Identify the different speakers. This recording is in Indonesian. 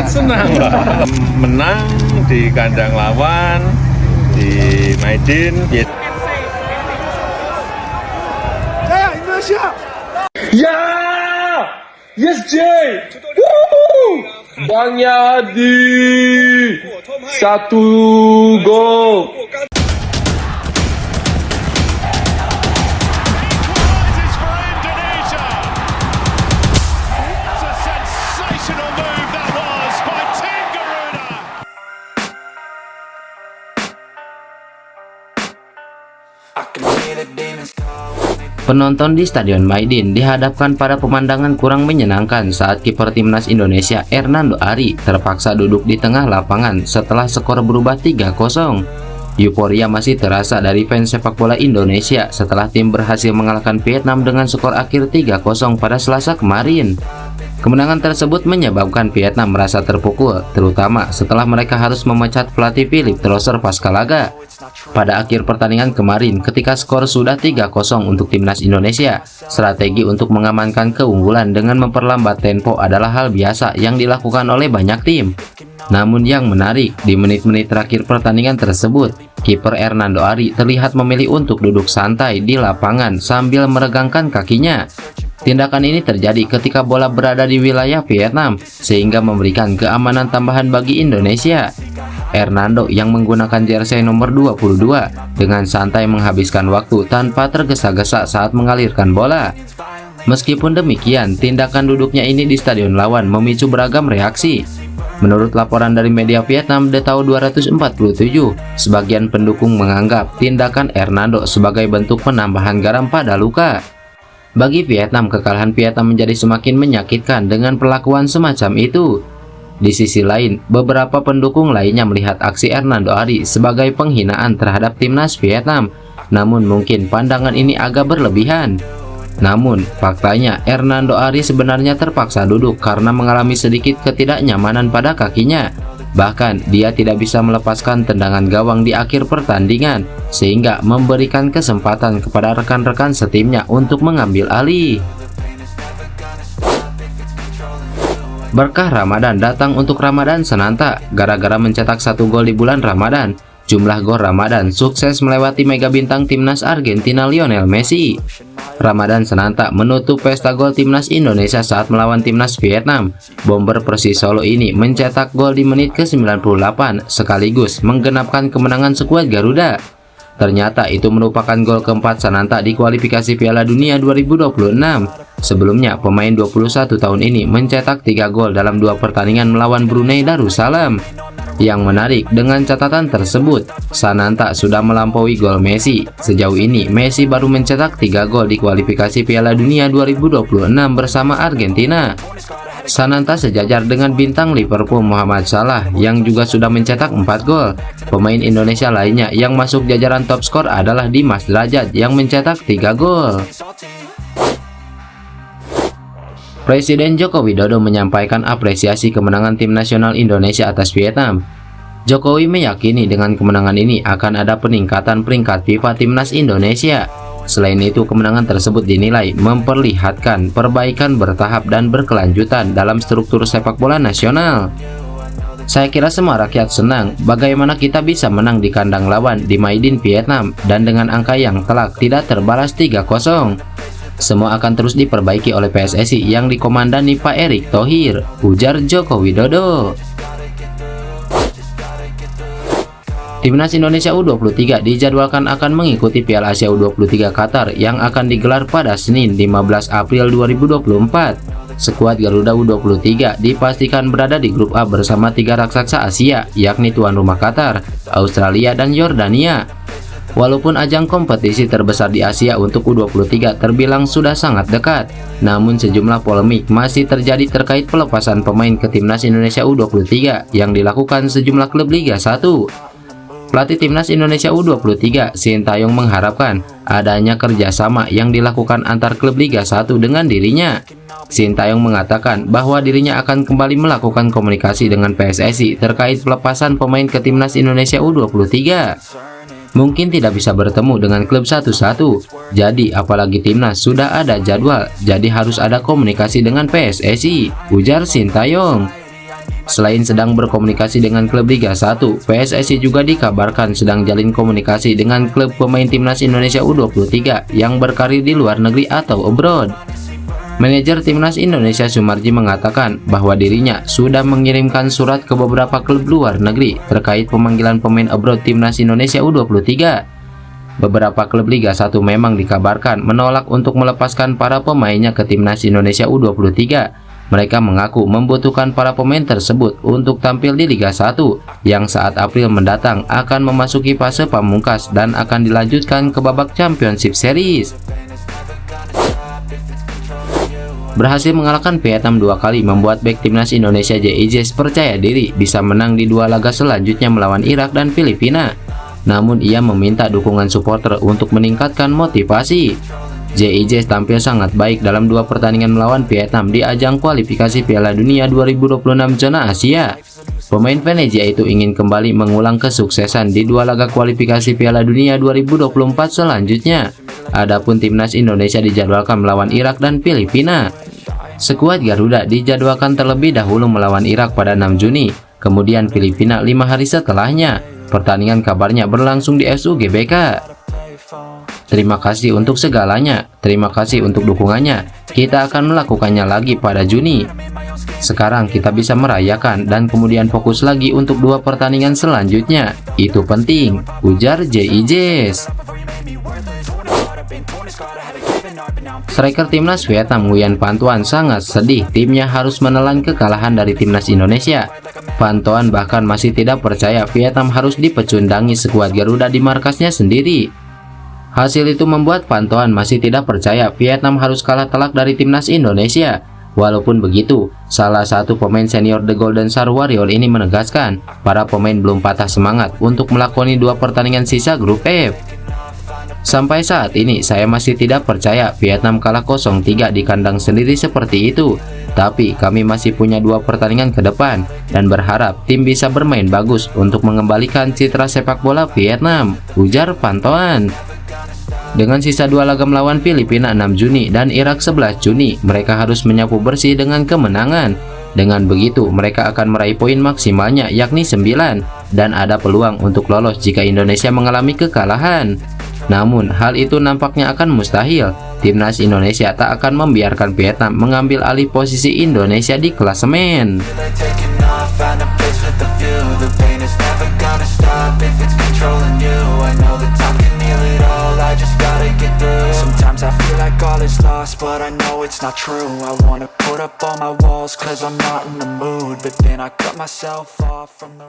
Speaker 1: Senang lah. Menang di kandang lawan di Maidin.
Speaker 2: Jaya Indonesia!
Speaker 3: Ya! Yes, Jay! Woo! Bang Yadi! 1 gol!
Speaker 4: Prizes for Indonesia. What a sensational move that was by Tim Garuda.
Speaker 5: Penonton di Stadion Maidin dihadapkan pada pemandangan kurang menyenangkan saat kiper timnas Indonesia Hernando Ari terpaksa duduk di tengah lapangan setelah skor berubah 3-0. Euforia masih terasa dari fans sepak bola Indonesia setelah tim berhasil mengalahkan Vietnam dengan skor akhir 3-0 pada Selasa kemarin. Kemenangan tersebut menyebabkan Vietnam merasa terpukul, terutama setelah mereka harus memecat pelatih Philip Trosser pasca laga. Pada akhir pertandingan kemarin, ketika skor sudah 3-0 untuk timnas Indonesia, strategi untuk mengamankan keunggulan dengan memperlambat tempo adalah hal biasa yang dilakukan oleh banyak tim. Namun yang menarik, di menit-menit terakhir pertandingan tersebut, kiper Hernando Ari terlihat memilih untuk duduk santai di lapangan sambil meregangkan kakinya. Tindakan ini terjadi ketika bola berada di wilayah Vietnam, sehingga memberikan keamanan tambahan bagi Indonesia. Hernando yang menggunakan jersey nomor 22 dengan santai menghabiskan waktu tanpa tergesa-gesa saat mengalirkan bola. Meskipun demikian, tindakan duduknya ini di stadion lawan memicu beragam reaksi. Menurut laporan dari media Vietnam The Tau 247, sebagian pendukung menganggap tindakan Hernando sebagai bentuk penambahan garam pada luka. Bagi Vietnam, kekalahan Vietnam menjadi semakin menyakitkan dengan perlakuan semacam itu. Di sisi lain, beberapa pendukung lainnya melihat aksi Hernando Ari sebagai penghinaan terhadap timnas Vietnam. Namun mungkin pandangan ini agak berlebihan. Namun, faktanya Hernando Ari sebenarnya terpaksa duduk karena mengalami sedikit ketidaknyamanan pada kakinya. Bahkan, dia tidak bisa melepaskan tendangan gawang di akhir pertandingan, sehingga memberikan kesempatan kepada rekan-rekan setimnya untuk mengambil alih. Berkah Ramadan datang untuk Ramadan Sananta. Gara-gara mencetak 1 gol di bulan Ramadan, jumlah gol Ramadan sukses melewati mega bintang timnas Argentina Lionel Messi. Ramadan Sananta menutup pesta gol timnas Indonesia saat melawan timnas Vietnam. Bomber Persis Solo ini mencetak gol di menit ke-98 sekaligus menggenapkan kemenangan skuad Garuda. Ternyata itu merupakan gol keempat Sananta di kualifikasi Piala Dunia 2026. Sebelumnya, pemain 21 tahun ini mencetak 3 gol dalam 2 pertandingan melawan Brunei Darussalam. Yang menarik, dengan catatan tersebut, Sananta sudah melampaui gol Messi. Sejauh ini, Messi baru mencetak 3 gol di kualifikasi Piala Dunia 2026 bersama Argentina. Sananta sejajar dengan bintang Liverpool Mohamed Salah yang juga sudah mencetak 4 gol. Pemain Indonesia lainnya yang masuk jajaran top skor adalah Dimas Derajat yang mencetak 3 gol. Presiden Joko Widodo menyampaikan apresiasi kemenangan tim nasional Indonesia atas Vietnam. Jokowi meyakini dengan kemenangan ini akan ada peningkatan peringkat FIFA timnas Indonesia. Selain itu, kemenangan tersebut dinilai memperlihatkan perbaikan bertahap dan berkelanjutan dalam struktur sepak bola nasional. Saya kira semua rakyat senang bagaimana kita bisa menang di kandang lawan di Maidin, Vietnam, dan dengan angka yang telak tidak terbalas 3-0. Semua akan terus diperbaiki oleh PSSI yang dikomandani Pak Erick Thohir, ujar Joko Widodo. Timnas Indonesia U23 dijadwalkan akan mengikuti Piala Asia U23 Qatar yang akan digelar pada Senin 15 April 2024. Skuad Garuda U23 dipastikan berada di grup A bersama 3 raksasa Asia, yakni tuan rumah Qatar, Australia, dan Yordania. Walaupun ajang kompetisi terbesar di Asia untuk U23 terbilang sudah sangat dekat, namun sejumlah polemik masih terjadi terkait pelepasan pemain ke Timnas Indonesia U23 yang dilakukan sejumlah klub Liga 1. Pelatih Timnas Indonesia U23, Sintayong, mengharapkan adanya kerjasama yang dilakukan antar klub Liga 1 dengan dirinya. Sintayong mengatakan bahwa dirinya akan kembali melakukan komunikasi dengan PSSI terkait pelepasan pemain ke Timnas Indonesia U23. Mungkin tidak bisa bertemu dengan klub satu-satu, jadi apalagi Timnas sudah ada jadwal, jadi harus ada komunikasi dengan PSSI, ujar Sintayong. Selain sedang berkomunikasi dengan klub Liga 1, PSSI juga dikabarkan sedang jalin komunikasi dengan klub pemain timnas Indonesia U23 yang berkarir di luar negeri atau abroad. Manajer timnas Indonesia Sumarji mengatakan bahwa dirinya sudah mengirimkan surat ke beberapa klub luar negeri terkait pemanggilan pemain abroad timnas Indonesia U23. Beberapa klub Liga 1 memang dikabarkan menolak untuk melepaskan para pemainnya ke timnas Indonesia U23. Mereka mengaku membutuhkan para pemain tersebut untuk tampil di Liga 1 yang saat April mendatang akan memasuki fase pamungkas dan akan dilanjutkan ke babak Championship Series. Berhasil mengalahkan Vietnam 2 kali membuat bek timnas Indonesia JIJ percaya diri bisa menang di 2 laga selanjutnya melawan Irak dan Filipina. Namun ia meminta dukungan supporter untuk meningkatkan motivasi. JIJ tampil sangat baik dalam 2 pertandingan melawan Vietnam di ajang kualifikasi Piala Dunia 2026 zona Asia. Pemain Venezia itu ingin kembali mengulang kesuksesan di 2 laga kualifikasi Piala Dunia 2024 selanjutnya. Adapun timnas Indonesia dijadwalkan melawan Irak dan Filipina. Skuad Garuda dijadwalkan terlebih dahulu melawan Irak pada 6 Juni, kemudian Filipina 5 hari setelahnya. Pertandingan kabarnya berlangsung di SUGBK. Terima kasih untuk segalanya, terima kasih untuk dukungannya. Kita akan melakukannya lagi pada Juni. Sekarang kita bisa merayakan dan kemudian fokus lagi untuk 2 pertandingan selanjutnya. Itu penting, ujar JIJ. Striker timnas Vietnam Nguyen Van Tuan sangat sedih timnya harus menelan kekalahan dari timnas Indonesia. Van Tuan bahkan masih tidak percaya Vietnam harus dipecundangi skuad Garuda di markasnya sendiri. Hasil itu membuat Van Tuan masih tidak percaya Vietnam harus kalah telak dari timnas Indonesia. Walaupun begitu, salah satu pemain senior The Golden Star Warrior ini menegaskan para pemain belum patah semangat untuk melakoni 2 pertandingan sisa grup F. Sampai saat ini saya masih tidak percaya Vietnam kalah 0-3 di kandang sendiri seperti itu. Tapi kami masih punya 2 pertandingan ke depan dan berharap tim bisa bermain bagus untuk mengembalikan citra sepak bola Vietnam, ujar Van Tuan. Dengan sisa 2 laga melawan Filipina 6 Juni dan Irak 11 Juni, mereka harus menyapu bersih dengan kemenangan. Dengan begitu, mereka akan meraih poin maksimalnya yakni 9 dan ada peluang untuk lolos jika Indonesia mengalami kekalahan. Namun, hal itu nampaknya akan mustahil. Timnas Indonesia tak akan membiarkan Vietnam mengambil alih posisi Indonesia di klasemen.
Speaker 6: Sometimes I feel like all is lost, but I know it's not true. I wanna put up all my walls, cause I'm not in the mood. But then I cut myself off from the